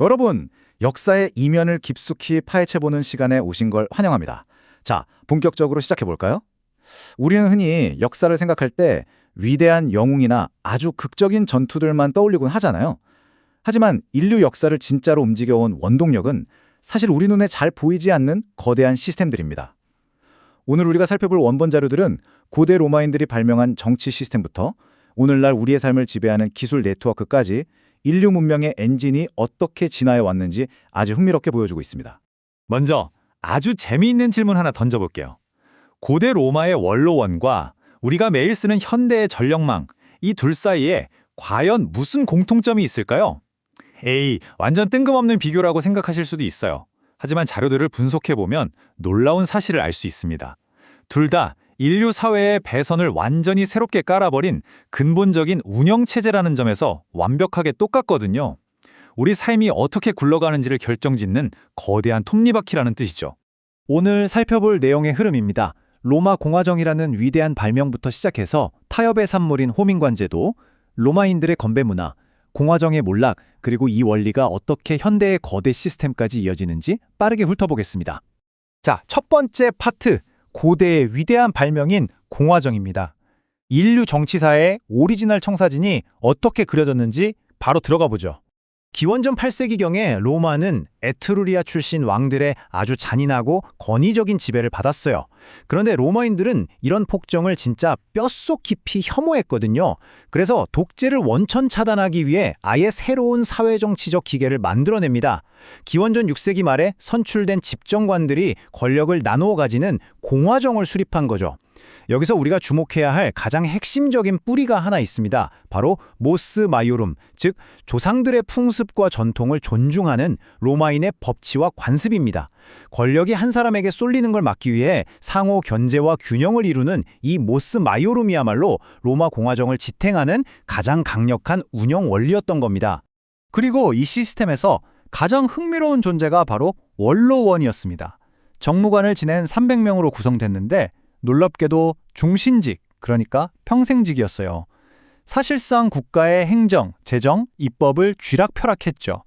여러분, 역사의 이면을 깊숙이 파헤쳐보는 시간에 오신 걸 환영합니다. 자, 본격적으로 시작해볼까요? 우리는 흔히 역사를 생각할 때 위대한 영웅이나 아주 극적인 전투들만 떠올리곤 하잖아요. 하지만 인류 역사를 진짜로 움직여온 원동력은 사실 우리 눈에 잘 보이지 않는 거대한 시스템들입니다. 오늘 우리가 살펴볼 원본 자료들은 고대 로마인들이 발명한 정치 시스템부터 오늘날 우리의 삶을 지배하는 기술 네트워크까지 인류 문명의 엔진이 어떻게 진화해 왔는지 아주 흥미롭게 보여주고 있습니다. 먼저 아주 재미있는 질문 하나 던져볼게요. 고대 로마의 원로원과 우리가 매일 쓰는 현대의 전력망, 이 둘 사이에 과연 무슨 공통점이 있을까요? 에이, 완전 뜬금없는 비교라고 생각하실 수도 있어요. 하지만 자료들을 분석해보면 놀라운 사실을 알 수 있습니다. 둘 다 인류 사회의 배선을 완전히 새롭게 깔아버린 근본적인 운영체제라는 점에서 완벽하게 똑같거든요. 우리 삶이 어떻게 굴러가는지를 결정짓는 거대한 톱니바퀴라는 뜻이죠. 오늘 살펴볼 내용의 흐름입니다. 로마 공화정이라는 위대한 발명부터 시작해서 타협의 산물인 호민관제도, 로마인들의 건배 문화, 공화정의 몰락, 그리고 이 원리가 어떻게 현대의 거대 시스템까지 이어지는지 빠르게 훑어보겠습니다. 자, 첫 번째 파트, 고대의 위대한 발명인 공화정입니다. 인류 정치사의 오리지널 청사진이 어떻게 그려졌는지 바로 들어가 보죠. 기원전 8세기경에 로마는 에트루리아 출신 왕들의 아주 잔인하고 권위적인 지배를 받았어요. 그런데 로마인들은 이런 폭정을 진짜 뼛속 깊이 혐오했거든요. 그래서 독재를 원천 차단하기 위해 아예 새로운 사회정치적 기계를 만들어냅니다. 기원전 6세기 말에 선출된 집정관들이 권력을 나누어 가지는 공화정을 수립한 거죠. 여기서 우리가 주목해야 할 가장 핵심적인 뿌리가 하나 있습니다. 바로 모스 마이오룸, 즉 조상들의 풍습과 전통을 존중하는 로마인의 법치와 관습입니다. 권력이 한 사람에게 쏠리는 걸 막기 위해 상호 견제와 균형을 이루는 이 모스 마이오룸이야말로 로마 공화정을 지탱하는 가장 강력한 운영 원리였던 겁니다. 그리고 이 시스템에서 가장 흥미로운 존재가 바로 원로원이었습니다. 정무관을 지낸 300명으로 구성됐는데 놀랍게도 중신직, 그러니까 평생직이었어요. 사실상 국가의 행정, 재정, 입법을 쥐락펴락했죠.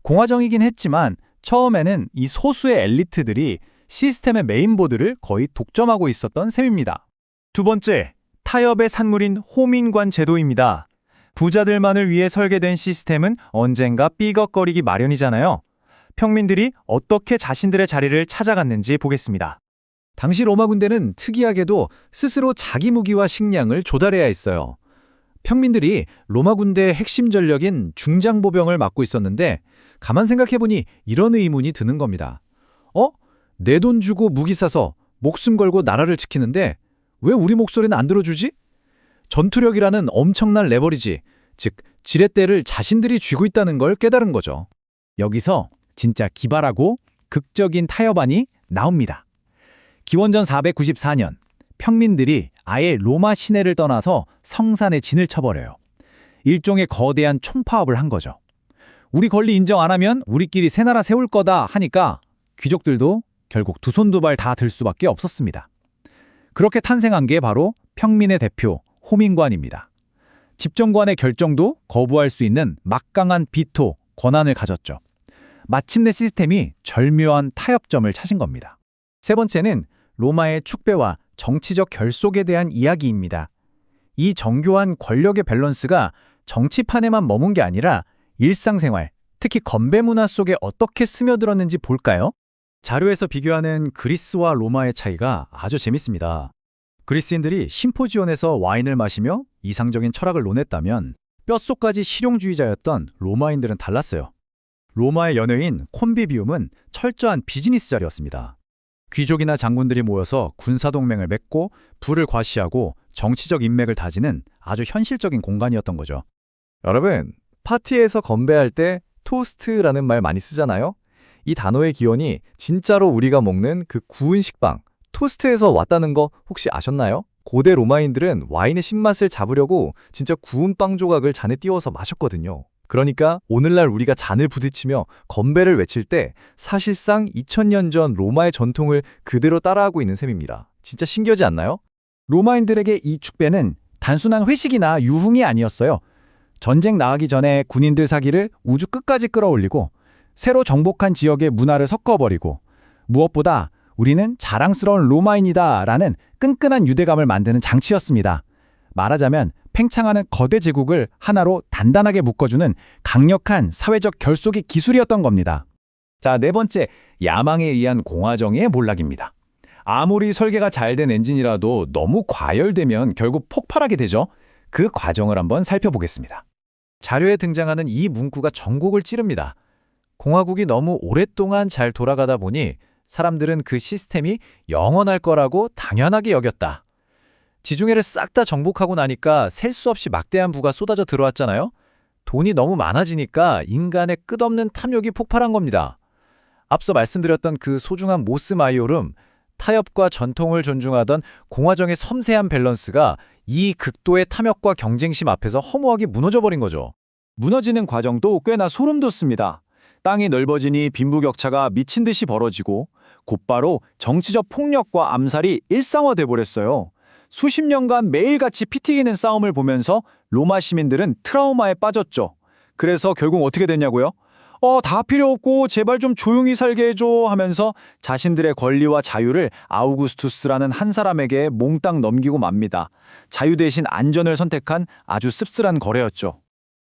공화정이긴 했지만 처음에는 이 소수의 엘리트들이 시스템의 메인보드를 거의 독점하고 있었던 셈입니다. 두 번째, 타협의 산물인 호민관 제도입니다. 부자들만을 위해 설계된 시스템은 언젠가 삐걱거리기 마련이잖아요. 평민들이 어떻게 자신들의 자리를 찾아갔는지 보겠습니다. 당시 로마 군대는 특이하게도 스스로 자기 무기와 식량을 조달해야 했어요. 평민들이 로마 군대의 핵심 전력인 중장보병을 맡고 있었는데 가만 생각해보니 이런 의문이 드는 겁니다. 내 돈 주고 무기 사서 목숨 걸고 나라를 지키는데 왜 우리 목소리는 안 들어주지? 전투력이라는 엄청난 레버리지, 즉 지렛대를 자신들이 쥐고 있다는 걸 깨달은 거죠. 여기서 진짜 기발하고 극적인 타협안이 나옵니다. 기원전 494년, 평민들이 아예 로마 시내를 떠나서 성산에 진을 쳐버려요. 일종의 거대한 총파업을 한 거죠. 우리 권리 인정 안 하면 우리끼리 새 나라 세울 거다 하니까 귀족들도 결국 두 손 두 발 다 들 수밖에 없었습니다. 그렇게 탄생한 게 바로 평민의 대표, 호민관입니다. 집정관의 결정도 거부할 수 있는 막강한 비토, 권한을 가졌죠. 마침내 시스템이 절묘한 타협점을 찾은 겁니다. 세 번째는 로마의 축배와 정치적 결속에 대한 이야기입니다. 이 정교한 권력의 밸런스가 정치판에만 머문 게 아니라 일상생활, 특히 건배 문화 속에 어떻게 스며들었는지 볼까요? 자료에서 비교하는 그리스와 로마의 차이가 아주 재밌습니다. 그리스인들이 심포지온에서 와인을 마시며 이상적인 철학을 논했다면 뼛속까지 실용주의자였던 로마인들은 달랐어요. 로마의 연회인 콘비비움은 철저한 비즈니스 자리였습니다. 귀족이나 장군들이 모여서 군사동맹을 맺고 부를 과시하고 정치적 인맥을 다지는 아주 현실적인 공간이었던 거죠. 여러분, 파티에서 건배할 때 토스트라는 말 많이 쓰잖아요? 이 단어의 기원이 진짜로 우리가 먹는 그 구운 식빵, 토스트에서 왔다는 거 혹시 아셨나요? 고대 로마인들은 와인의 신맛을 잡으려고 진짜 구운 빵 조각을 잔에 띄워서 마셨거든요. 그러니까 오늘날 우리가 잔을 부딪히며 건배를 외칠 때 사실상 2000년 전 로마의 전통을 그대로 따라하고 있는 셈입니다. 진짜 신기하지 않나요? 로마인들에게 이 축배는 단순한 회식이나 유흥이 아니었어요. 전쟁 나가기 전에 군인들 사기를 우주 끝까지 끌어올리고 새로 정복한 지역의 문화를 섞어버리고 무엇보다 우리는 자랑스러운 로마인이다라는 끈끈한 유대감을 만드는 장치였습니다. 말하자면 팽창하는 거대 제국을 하나로 단단하게 묶어주는 강력한 사회적 결속의 기술이었던 겁니다. 자, 네 번째, 야망에 의한 공화정의 몰락입니다. 아무리 설계가 잘 된 엔진이라도 너무 과열되면 결국 폭발하게 되죠. 그 과정을 한번 살펴보겠습니다. 자료에 등장하는 이 문구가 전곡을 찌릅니다. 공화국이 너무 오랫동안 잘 돌아가다 보니 사람들은 그 시스템이 영원할 거라고 당연하게 여겼다. 지중해를 싹 다 정복하고 나니까 셀 수 없이 막대한 부가 쏟아져 들어왔잖아요. 돈이 너무 많아지니까 인간의 끝없는 탐욕이 폭발한 겁니다. 앞서 말씀드렸던 그 소중한 모스 마이오름, 타협과 전통을 존중하던 공화정의 섬세한 밸런스가 이 극도의 탐욕과 경쟁심 앞에서 허무하게 무너져버린 거죠. 무너지는 과정도 꽤나 소름 돋습니다. 땅이 넓어지니 빈부격차가 미친 듯이 벌어지고 곧바로 정치적 폭력과 암살이 일상화돼 버렸어요. 수십 년간 매일같이 피 튀기는 싸움을 보면서 로마 시민들은 트라우마에 빠졌죠. 그래서 결국 어떻게 됐냐고요? 다 필요 없고 제발 좀 조용히 살게 해줘 하면서 자신들의 권리와 자유를 아우구스투스라는 한 사람에게 몽땅 넘기고 맙니다. 자유 대신 안전을 선택한 아주 씁쓸한 거래였죠.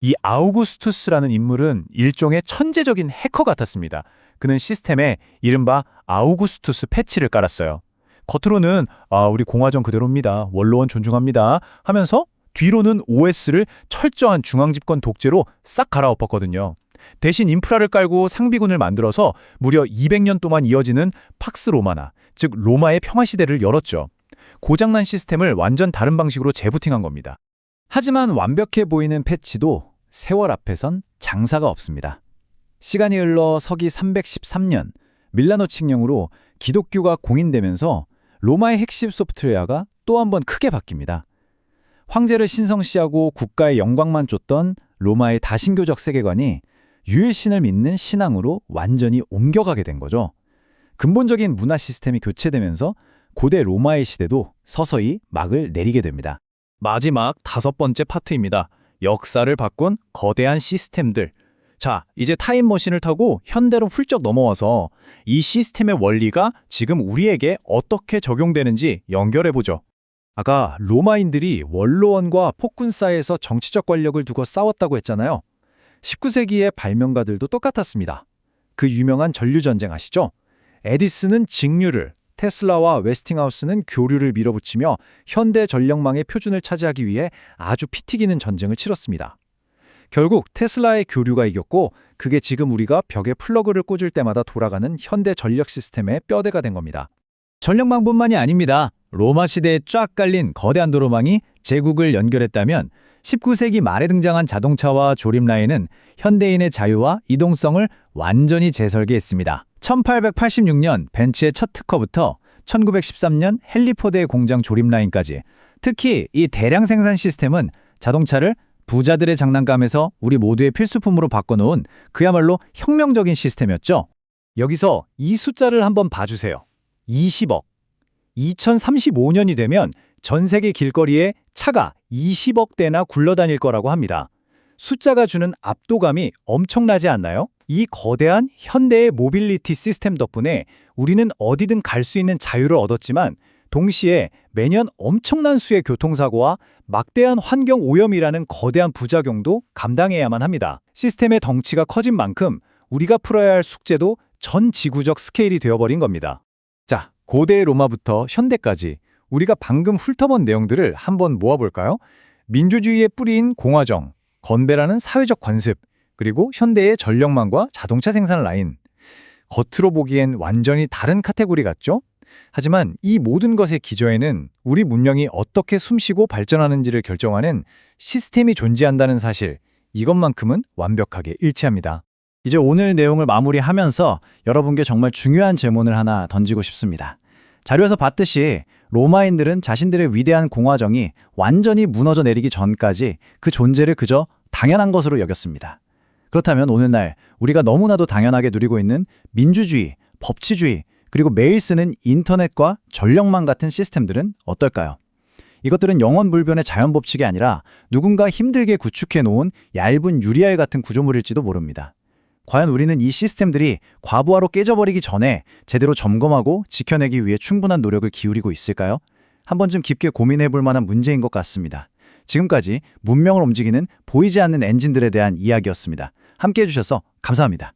이 아우구스투스라는 인물은 일종의 천재적인 해커 같았습니다. 그는 시스템에 이른바 아우구스투스 패치를 깔았어요. 겉으로는 우리 공화정 그대로입니다. 원로원 존중합니다 하면서 뒤로는 OS를 철저한 중앙집권 독재로 싹 갈아엎었거든요. 대신 인프라를 깔고 상비군을 만들어서 무려 200년 동안 이어지는 팍스 로마나, 즉 로마의 평화시대를 열었죠. 고장난 시스템을 완전 다른 방식으로 재부팅한 겁니다. 하지만 완벽해 보이는 패치도 세월 앞에선 장사가 없습니다. 시간이 흘러 서기 313년 밀라노 칙령으로 기독교가 공인되면서 로마의 핵심 소프트웨어가 또 한 번 크게 바뀝니다. 황제를 신성시하고 국가의 영광만 쫓던 로마의 다신교적 세계관이 유일신을 믿는 신앙으로 완전히 옮겨가게 된 거죠. 근본적인 문화 시스템이 교체되면서 고대 로마의 시대도 서서히 막을 내리게 됩니다. 마지막 5번째 파트입니다. 역사를 바꾼 거대한 시스템들. 자, 이제 타임머신을 타고 현대로 훌쩍 넘어와서 이 시스템의 원리가 지금 우리에게 어떻게 적용되는지 연결해보죠. 아까 로마인들이 원로원과 폭군사이에서 정치적 권력을 두고 싸웠다고 했잖아요. 19세기의 발명가들도 똑같았습니다. 그 유명한 전류전쟁 아시죠? 에디슨은 직류를, 테슬라와 웨스팅하우스는 교류를 밀어붙이며 현대 전력망의 표준을 차지하기 위해 아주 피 튀기는 전쟁을 치렀습니다. 결국 테슬라의 교류가 이겼고 그게 지금 우리가 벽에 플러그를 꽂을 때마다 돌아가는 현대 전력 시스템의 뼈대가 된 겁니다. 전력망뿐만이 아닙니다. 로마 시대에 쫙 깔린 거대한 도로망이 제국을 연결했다면 19세기 말에 등장한 자동차와 조립 라인은 현대인의 자유와 이동성을 완전히 재설계했습니다. 1886년 벤츠의 첫 특허부터 1913년 헨리포드의 공장 조립 라인까지, 특히 이 대량 생산 시스템은 자동차를 부자들의 장난감에서 우리 모두의 필수품으로 바꿔놓은 그야말로 혁명적인 시스템이었죠. 여기서 이 숫자를 한번 봐주세요. 20억. 2035년이 되면 전 세계 길거리에 차가 20억 대나 굴러다닐 거라고 합니다. 숫자가 주는 압도감이 엄청나지 않나요? 이 거대한 현대의 모빌리티 시스템 덕분에 우리는 어디든 갈 수 있는 자유를 얻었지만 동시에 매년 엄청난 수의 교통사고와 막대한 환경 오염이라는 거대한 부작용도 감당해야만 합니다. 시스템의 덩치가 커진 만큼 우리가 풀어야 할 숙제도 전 지구적 스케일이 되어버린 겁니다. 자, 고대 로마부터 현대까지 우리가 방금 훑어본 내용들을 한번 모아볼까요? 민주주의의 뿌리인 공화정, 건배라는 사회적 관습, 그리고 현대의 전력망과 자동차 생산 라인. 겉으로 보기엔 완전히 다른 카테고리 같죠? 하지만 이 모든 것의 기저에는 우리 문명이 어떻게 숨쉬고 발전하는지를 결정하는 시스템이 존재한다는 사실, 이것만큼은 완벽하게 일치합니다. 이제 오늘 내용을 마무리하면서 여러분께 정말 중요한 질문을 하나 던지고 싶습니다. 자료에서 봤듯이 로마인들은 자신들의 위대한 공화정이 완전히 무너져 내리기 전까지 그 존재를 그저 당연한 것으로 여겼습니다. 그렇다면 오늘날 우리가 너무나도 당연하게 누리고 있는 민주주의, 법치주의, 그리고 매일 쓰는 인터넷과 전력망 같은 시스템들은 어떨까요? 이것들은 영원불변의 자연법칙이 아니라 누군가 힘들게 구축해 놓은 얇은 유리알 같은 구조물일지도 모릅니다. 과연 우리는 이 시스템들이 과부하로 깨져버리기 전에 제대로 점검하고 지켜내기 위해 충분한 노력을 기울이고 있을까요? 한 번쯤 깊게 고민해 볼 만한 문제인 것 같습니다. 지금까지 문명을 움직이는 보이지 않는 엔진들에 대한 이야기였습니다. 함께 해주셔서 감사합니다.